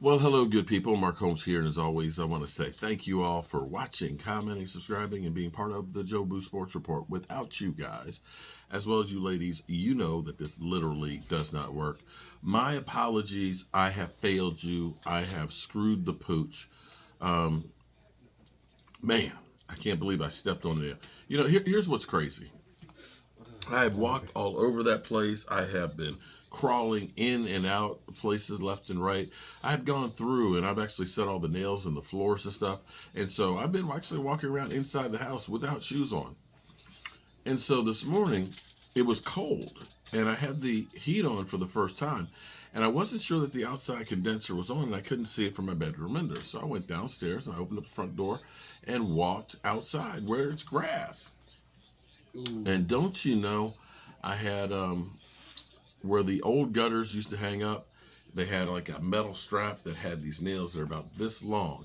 Well, hello, good people. Mark Holmes here, and as always, I want to say thank you all for watching, commenting, subscribing, and being part of the Joe Boo Sports Report. Without you guys, as well as you ladies, you know that this literally does not work. My apologies. I have failed you. I have screwed the pooch. Um, Man, I can't believe I stepped on it. Here's what's crazy. I have walked all over that place. I have been crawling in and out places left and right. I've gone through and I've actually set all the nails in the floors and stuff. And so I've been actually walking around inside the house without shoes on. And so this morning it was cold and I had the heat on for the first time. And I wasn't sure that the outside condenser was on and I couldn't see it from my bedroom window. So I went downstairs and I opened up the front door and walked outside where it's grass. And don't you know, I had where the old gutters used to hang up, they had like a metal strap that had these nails that are about this long.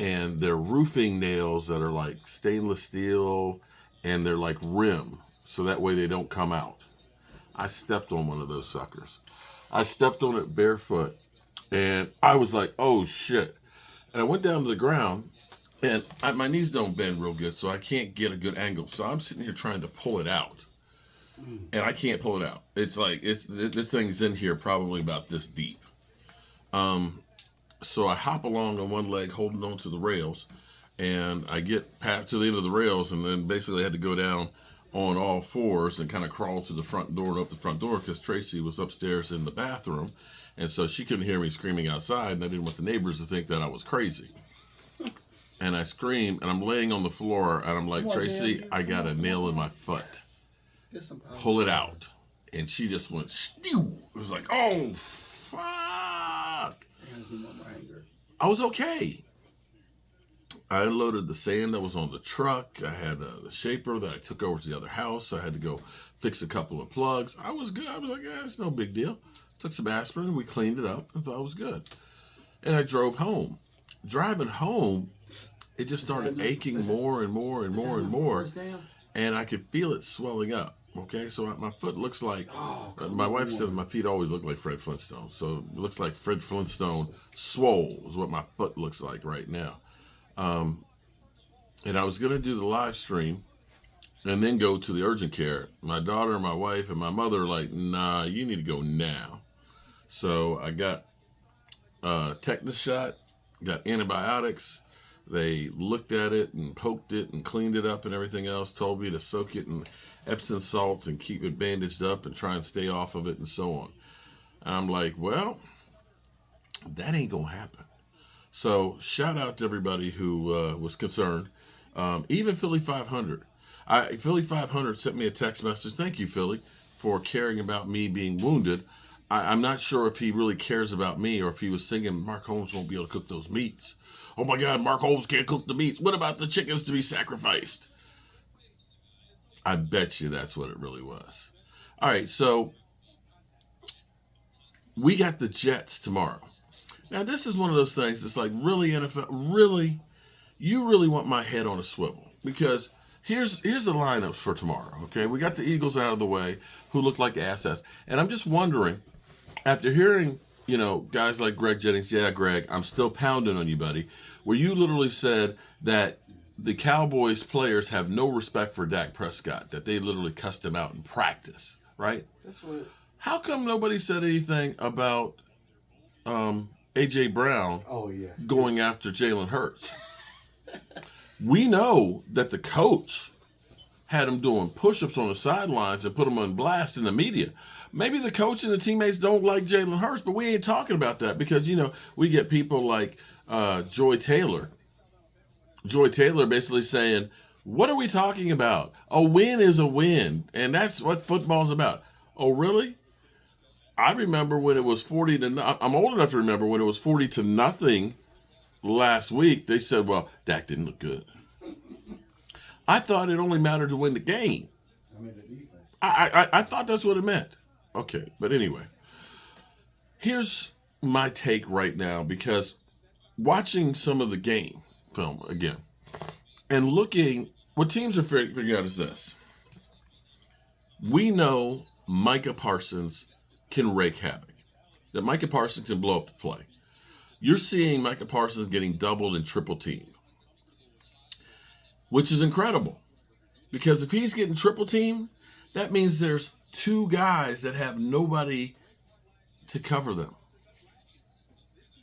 And they're roofing nails that are like stainless steel and they're like rim. So that way they don't come out. I stepped on one of those suckers. I stepped on it barefoot and I was like, oh shit. And I went down to the ground and my knees don't bend real good, so I can't get a good angle. So I'm sitting here trying to pull it out. And I can't pull it out. It's like, this thing's in here probably about this deep. So I hop along on one leg holding on to the rails. And I get to the end of the rails and then basically I had to go down on all fours and kind of crawl to the front door and up the front door because Tracy was upstairs in the bathroom. And so she couldn't hear me screaming outside and I didn't want the neighbors to think that I was crazy. And I scream and I'm laying on the floor and I'm like, Tracy, I got a nail in my foot. Pull it out. And she just went, stew. It was like, oh, fuck. I was okay. I unloaded the sand that was on the truck. I had a shaper that I took over to the other house. I had to go fix a couple of plugs. I was good. I was like, yeah, it's no big deal. Took some aspirin. We cleaned it up and thought it was good. And I drove home. Driving home, it just started aching more and more and more and more. And I could feel it swelling up. Okay, so my foot looks like, my wife says my feet always look like Fred Flintstone. So it looks like Fred Flintstone swole is what my foot looks like right now. And I was going to do the live stream and then go to the urgent care. My daughter, my wife, and my mother are like, nah, you need to go now. So I got tetanus shot, got antibiotics. They looked at it and poked it and cleaned it up and everything else, told me to soak it in Epsom salt and keep it bandaged up and try and stay off of it and so on. And I'm like, well, that ain't going to happen. So shout out to everybody who was concerned. Even Philly 500. Philly 500 sent me a text message. Thank you, Philly, for caring about me being wounded. I'm not sure if he really cares about me or if he was thinking Mark Holmes won't be able to cook those meats. Oh my God, Mark Holmes can't cook the meats. What about the chickens to be sacrificed? I bet you that's what it really was. All right, so we got the Jets tomorrow. Now, this is one of those things that's like, really, NFL, really, you really want my head on a swivel. Because here's the lineups for tomorrow, okay? We got the Eagles out of the way, who look like assets. And I'm just wondering, after hearing, guys like Greg Jennings, yeah, Greg, I'm still pounding on you, buddy, where you literally said that the Cowboys players have no respect for Dak Prescott, that they literally cussed him out in practice, right? That's what. How come nobody said anything about A.J. Brown going after Jalen Hurts? We know that the coach had him doing push-ups on the sidelines and put him on blast in the media. Maybe the coach and the teammates don't like Jalen Hurts, but we ain't talking about that because, we get people like Joy Taylor. Joy Taylor basically saying, what are we talking about? A win is a win, and that's what football's about. Oh, really? I remember when it was 40 to. I'm old enough to remember when it was 40 to nothing last week. They said, "Well, Dak didn't look good." I thought it only mattered to win the game. The defense. I thought that's what it meant. Okay, but anyway, here's my take right now because watching some of the game film again and looking, what teams are figuring out is this: we know Micah Parsons can wreak havoc. That Micah Parsons can blow up the play. You're seeing Micah Parsons getting doubled and triple teamed, which is incredible. Because if he's getting triple teamed, that means there's two guys that have nobody to cover them.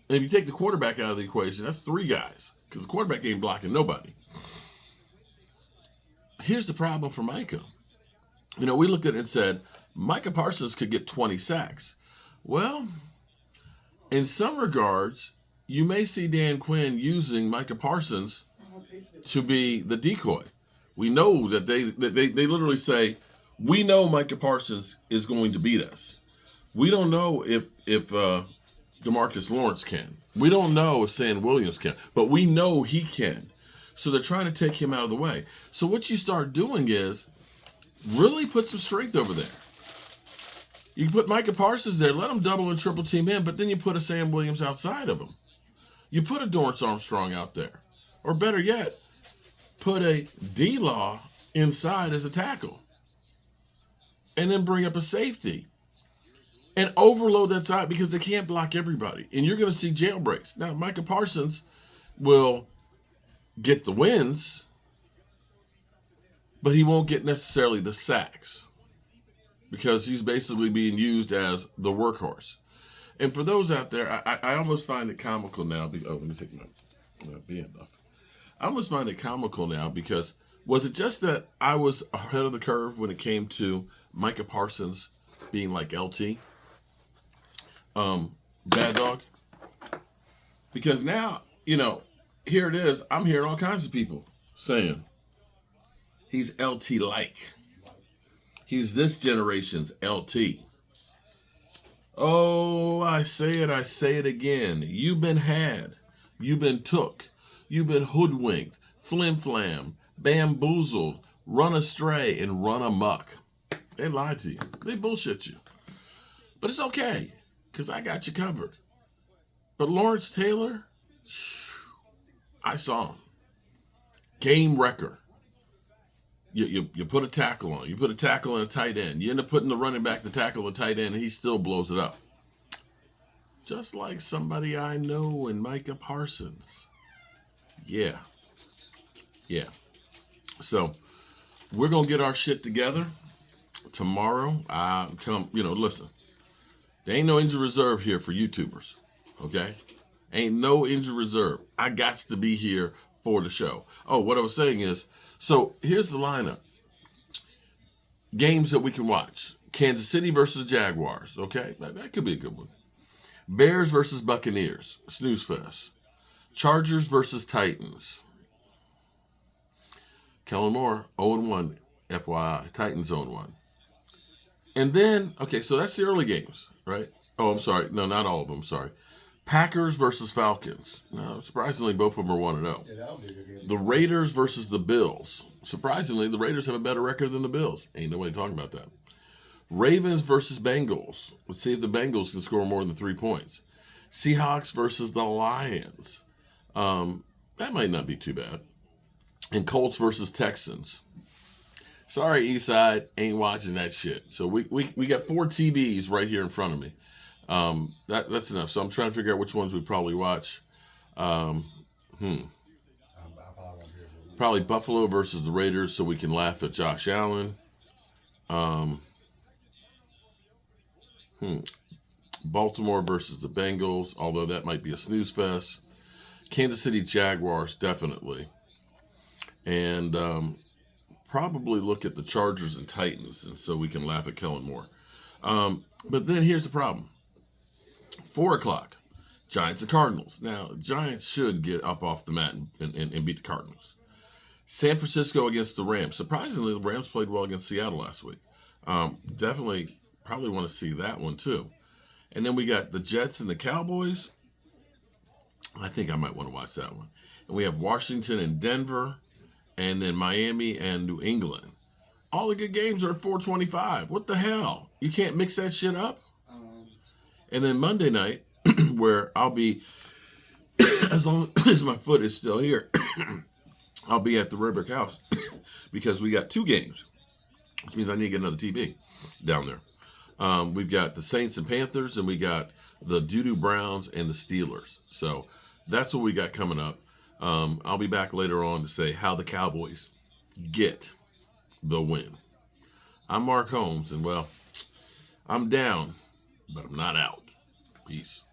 And if you take the quarterback out of the equation, that's three guys. Because the quarterback ain't blocking nobody. Here's the problem for Micah. You know, we looked at it and said, Micah Parsons could get 20 sacks. Well, in some regards, you may see Dan Quinn using Micah Parsons to be the decoy. We know that they literally say, we know Micah Parsons is going to beat us. We don't know if DeMarcus Lawrence can. We don't know if Sam Williams can, but we know he can. So they're trying to take him out of the way. So what you start doing is really put some strength over there. You put Micah Parsons there, let him double and triple team in, but then you put a Sam Williams outside of him. You put a Dorrance Armstrong out there. Or better yet, put a D-Law inside as a tackle. And then bring up a safety. And overload that side because they can't block everybody. And you're going to see jailbreaks. Now, Micah Parsons will get the wins, but he won't get necessarily the sacks because he's basically being used as the workhorse. And for those out there, I almost find it comical now. Let me take my band off. I almost find it comical now because was it just that I was ahead of the curve when it came to Micah Parsons being like LT? Bad dog? Because now, you know, here it is. I'm hearing all kinds of people saying he's LT-like. He's this generation's LT. Oh, I say it again. You've been had. You've been took. You've been hoodwinked, flim-flam, bamboozled, run astray, and run amok. They lied to you. They bullshit you. But it's okay, because I got you covered. But Lawrence Taylor, I saw him. Game wrecker. You put a tackle on. You put a tackle and a tight end. You end up putting the running back to tackle the tight end, and he still blows it up. Just like somebody I know in Micah Parsons. Yeah. So we're going to get our shit together tomorrow. Listen. There ain't no injury reserve here for YouTubers. Okay? Ain't no injury reserve. I got to be here for the show. Oh, what I was saying is, so here's the lineup. Games that we can watch. Kansas City versus Jaguars. Okay? That could be a good one. Bears versus Buccaneers. Snooze fest. Chargers versus Titans. Kellen Moore, 0-1, FYI. Titans 0-1. And then, okay, so that's the early games, right? Oh, I'm sorry. No, not all of them. Sorry. Packers versus Falcons. No, surprisingly, both of them are 1-0. Yeah, that'll be a good game. The Raiders versus the Bills. Surprisingly, the Raiders have a better record than the Bills. Ain't nobody talking about that. Ravens versus Bengals. Let's see if the Bengals can score more than 3 points. Seahawks versus the Lions. That might not be too bad. And Colts versus Texans. Sorry, Eastside, ain't watching that shit. So we got 4 TVs right here in front of me. That's enough. So I'm trying to figure out which ones we probably watch. Probably Buffalo versus the Raiders, so we can laugh at Josh Allen. Baltimore versus the Bengals, although that might be a snooze fest. Kansas City Jaguars, definitely. And probably look at the Chargers and Titans, and so we can laugh at Kellen Moore. But then here's the problem. 4 o'clock, Giants and Cardinals. Now, Giants should get up off the mat and beat the Cardinals. San Francisco against the Rams. Surprisingly, the Rams played well against Seattle last week. Definitely probably want to see that one too. And then we got the Jets and the Cowboys. I think I might want to watch that one. And we have Washington and Denver, and then Miami and New England. All the good games are at 4:25. What the hell? You can't mix that shit up? And then Monday night, where I'll be, as long as my foot is still here, I'll be at the Red Brick House because we got 2 games, which means I need to get another TV down there. We've got the Saints and Panthers, and we got the Doo-Doo Browns and the Steelers. So that's what we got coming up. I'll be back later on to say how the Cowboys get the win. I'm Mark Holmes, and well, I'm down, but I'm not out. Peace.